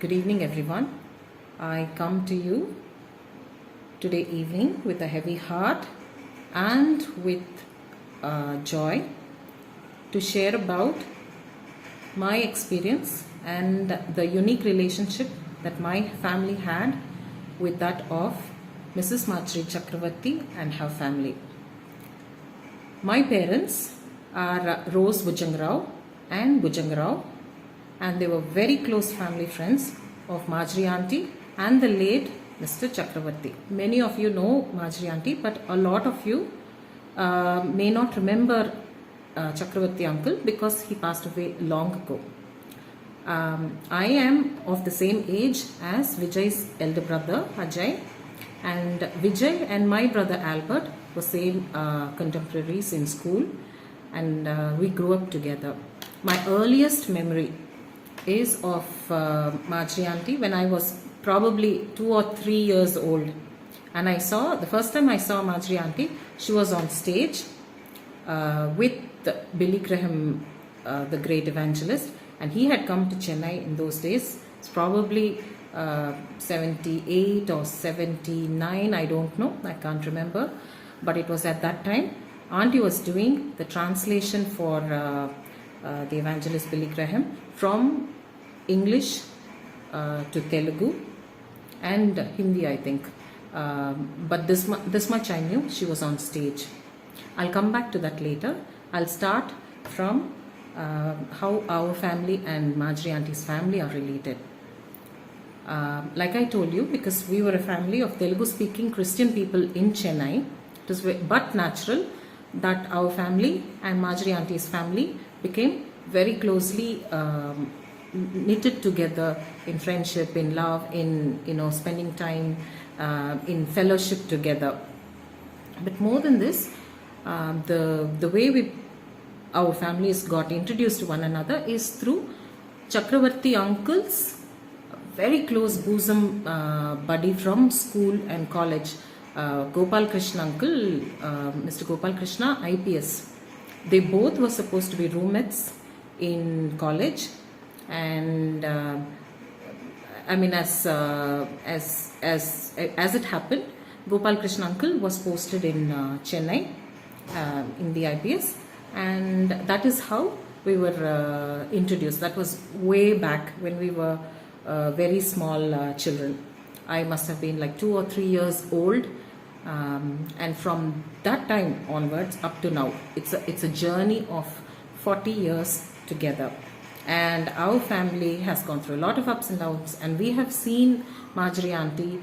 Good evening, everyone. I come to you today evening with a heavy heart and with joy to share about my experience and the unique relationship that my family had with that of Mrs. Marjorie Chakravarti and her family. My parents are Rose Bhujangrao and Bhujangrao, and they were very close family friends of Marjorie Auntie and the late Mr. Chakravarti. Many of you know Marjorie Auntie, but a lot of you may not remember Chakravarti uncle because he passed away long ago. I am of the same age as Vijay's elder brother Ajay, and Vijay and my brother Albert were same contemporaries in school, and we grew up together. My earliest memory is of Marjorie Auntie when I was probably 2 or 3 years old, and the first time I saw Marjorie Auntie, she was on stage with Billy Graham, the great evangelist, and he had come to Chennai in those days. It's probably 78 or 79, I don't know, I can't remember, but it was at that time. Auntie was doing the translation for the evangelist Billy Graham from English to Telugu and Hindi, I think. But this much I knew, she was on stage. I'll come back to that later. I'll start from how our family and Marjorie Auntie's family are related. Like I told you, because we were a family of Telugu speaking Christian people in Chennai, it was but natural that our family and Marjorie Auntie's family became very closely knitted together in friendship, in love, in spending time in fellowship together. But more than this, the way our families got introduced to one another is through Chakravarti uncle's very close bosom buddy from school and college, Gopal Krishna uncle, Mr. Gopal Krishna, IPS. They both were supposed to be roommates in college, and I mean, as it happened, Gopal Krishna uncle was posted in Chennai in the IPS, and that is how we were introduced. That was way back when we were very small children. I must have been like 2 or 3 years old, and from that time onwards up to now, it's a journey of 40 years together. And our family has gone through a lot of ups and downs, and we have seen Marjorie Auntie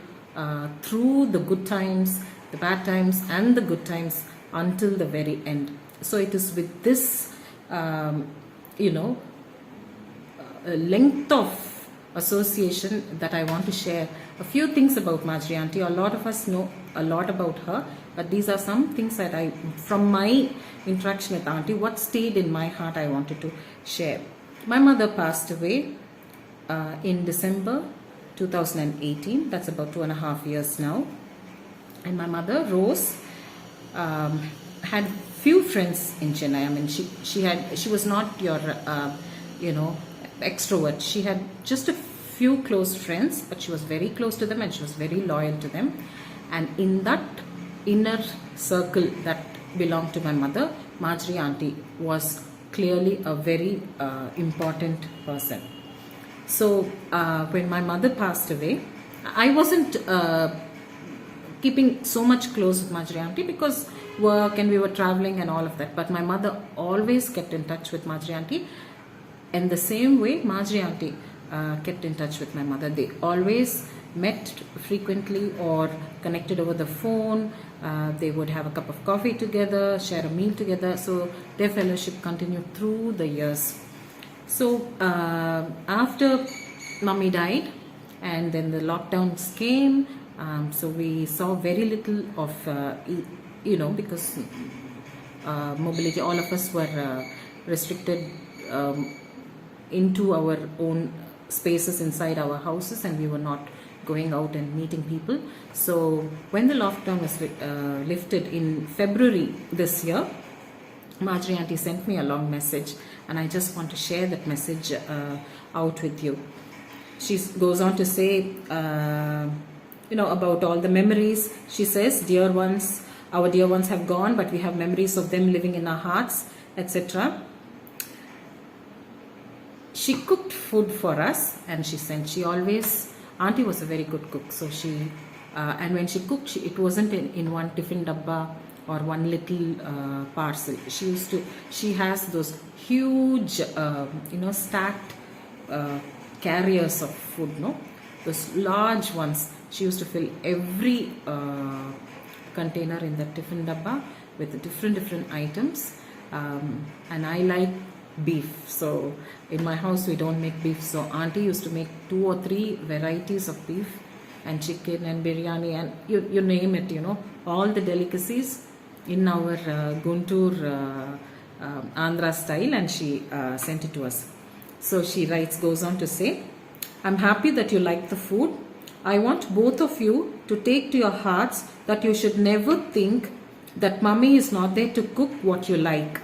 through the good times, the bad times, and the good times until the very end. So it is with this, length of association that I want to share a few things about Marjorie Auntie. A lot of us know a lot about her, but these are some things that from my interaction with Auntie, what stayed in my heart, I wanted to share. My mother passed away in December 2018. That's about 2.5 years now. And my mother, Rose, had few friends in Chennai. I mean, she was not your extrovert. She had just a few close friends, but she was very close to them and she was very loyal to them. And in that inner circle that belonged to my mother, Marjorie Auntie was clearly a very important person. So when my mother passed away, I wasn't keeping so much close with Marjorie Auntie because work and we were traveling and all of that. But my mother always kept in touch with Marjorie Auntie, and the same way Marjorie Auntie kept in touch with my mother. They always met frequently or connected over the phone. They would have a cup of coffee together, share a meal together. So their fellowship continued through the years. So after Mummy died and then the lockdowns came, so we saw very little of, because mobility, all of us were restricted into our own spaces inside our houses, and we were not going out and meeting people. So when the lockdown was lifted in February this year, Marjorie Auntie sent me a long message, and I just want to share that message out with you. she goes on to say, about all the memories. She says, dear ones, our dear ones have gone, but we have memories of them living in our hearts, etc. She cooked food for us and she sent. She always, Auntie was a very good cook, so she, and when she cooked, it wasn't in one tiffin dabba or one little parcel. She has those huge, stacked carriers of food, no? Those large ones. She used to fill every container in the tiffin dabba with different items. And I like beef, so in my house we don't make beef, so Auntie used to make 2 or 3 varieties of beef and chicken and biryani and you name it, all the delicacies in our Guntur Andhra style, and she sent it to us. So she goes on to say, I'm happy that you like the food. I want both of you to take to your hearts that you should never think that mummy is not there to cook what you like.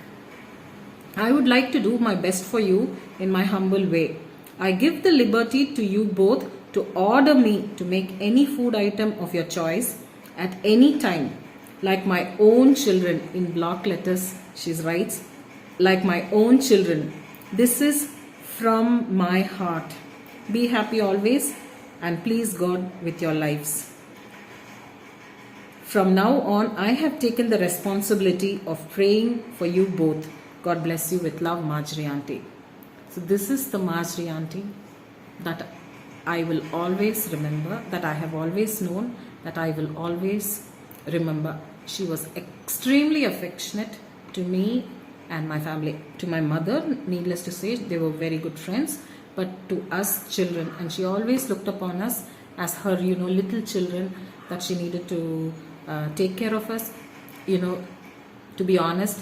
I would like to do my best for you in my humble way. I give the liberty to you both to order me to make any food item of your choice at any time. Like my own children, in block letters, she writes, like my own children. This is from my heart. Be happy always and please God with your lives. From now on, I have taken the responsibility of praying for you both. God bless you with love, Marjorie Auntie. So this is the Marjorie Auntie that I will always remember, that I have always known, that I will always remember. She was extremely affectionate to me and my family. To my mother, needless to say, they were very good friends, but to us children. And she always looked upon us as her, little children, that she needed to take care of us. To be honest,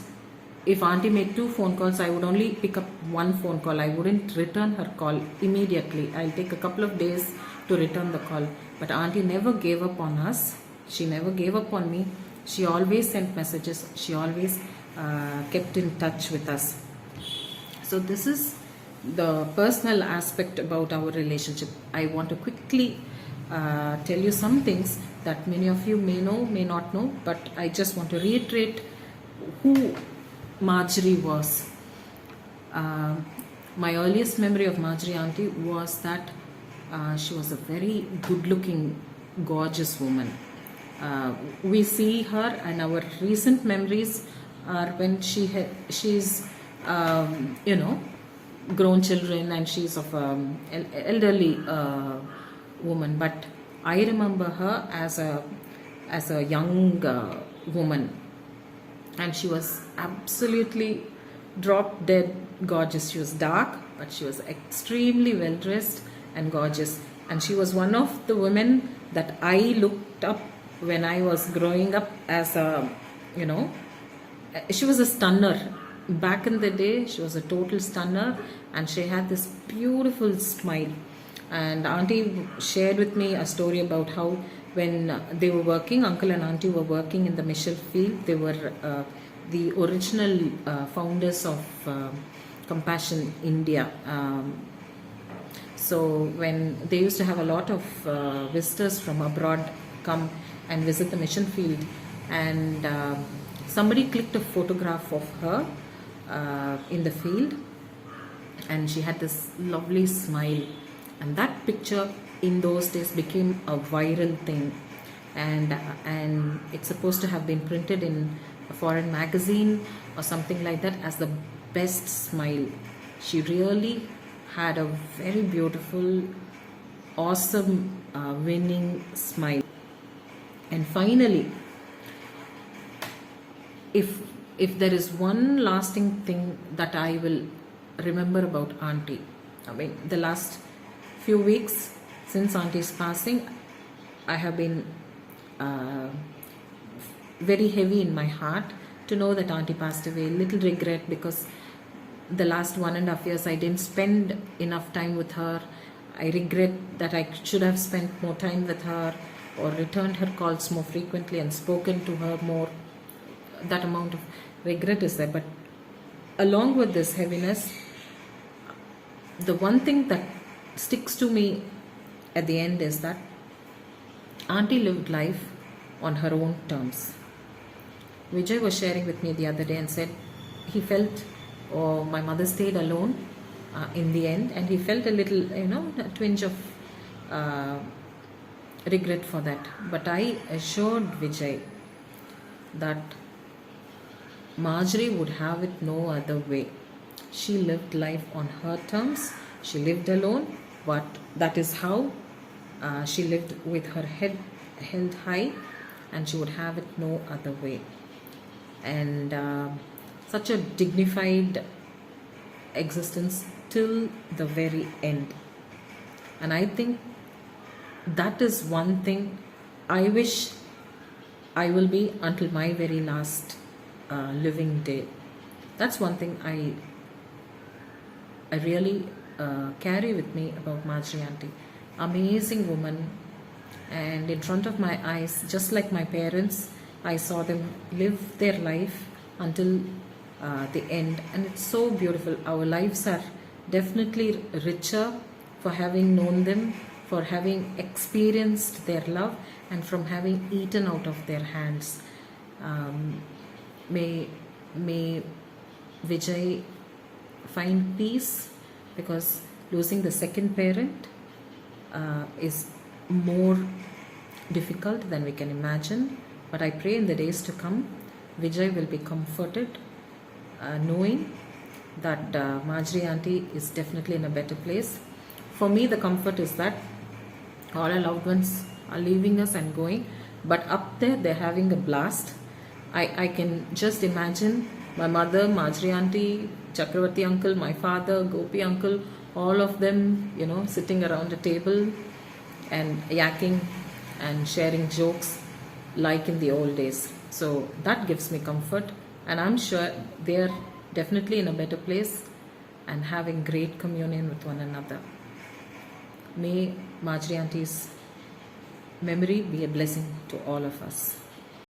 if Auntie made 2 phone calls, I would only pick up 1 phone call. I wouldn't return her call immediately. I'll take a couple of days to return the call. But Auntie never gave up on us. She never gave up on me. She always sent messages. She always kept in touch with us. So this is the personal aspect about our relationship. I want to quickly tell you some things that many of you may know, may not know, but I just want to reiterate who Marjorie was. My earliest memory of Marjorie Auntie was that she was a very good-looking, gorgeous woman. We see her, and our recent memories are when she's grown children and she's of elderly woman. But I remember her as a young woman. And she was absolutely drop dead gorgeous. She was dark, but she was extremely well dressed and gorgeous. And she was one of the women that I looked up when I was growing up as she was a stunner. Back in the day, she was a total stunner, and she had this beautiful smile. And Auntie shared with me a story about how when they were working, Uncle and Auntie were working in the Michel field. They were the original founders of Compassion India. So when they used to have a lot of visitors from abroad come and visit the mission field, and somebody clicked a photograph of her in the field, and she had this lovely smile, and that picture in those days became a viral thing, and it's supposed to have been printed in a foreign magazine or something like that as the best smile. She really had a very beautiful, awesome, winning smile. And finally, if there is one lasting thing that I will remember about Auntie, I mean, the last few weeks since Auntie's passing, I have been very heavy in my heart to know that Auntie passed away. Little regret, because the last 1.5 years I didn't spend enough time with her. I regret that I should have spent more time with her, or returned her calls more frequently and spoken to her more. That amount of regret is there. But along with this heaviness, the one thing that sticks to me at the end is that Auntie lived life on her own terms. Vijay was sharing with me the other day and said he felt, oh, my mother stayed alone in the end, and he felt a little, a twinge of uh, regret for that. But I assured Vijay that Marjorie would have it no other way. She lived life on her terms. She lived alone, but that is how she lived with her head held high, and she would have it no other way. And such a dignified existence till the very end. And I think that is one thing I wish I will be until my very last living day. That's one thing I really carry with me about Marjorie Auntie. Amazing woman, and in front of my eyes, just like my parents, I saw them live their life until the end, and it's so beautiful. Our lives are definitely richer for having known them, for having experienced their love, and from having eaten out of their hands. May Vijay find peace, because losing the second parent is more difficult than we can imagine. But I pray in the days to come, Vijay will be comforted, knowing that Marjorie Auntie is definitely in a better place. For me, the comfort is that all our loved ones are leaving us and going, but up there they're having a blast. I can just imagine my mother, Marjorie Auntie, Chakravarti uncle, my father, Gopi uncle, all of them, sitting around a table and yakking and sharing jokes like in the old days. So that gives me comfort, and I'm sure they're definitely in a better place and having great communion with one another. May Marjorie Auntie's memory be a blessing to all of us.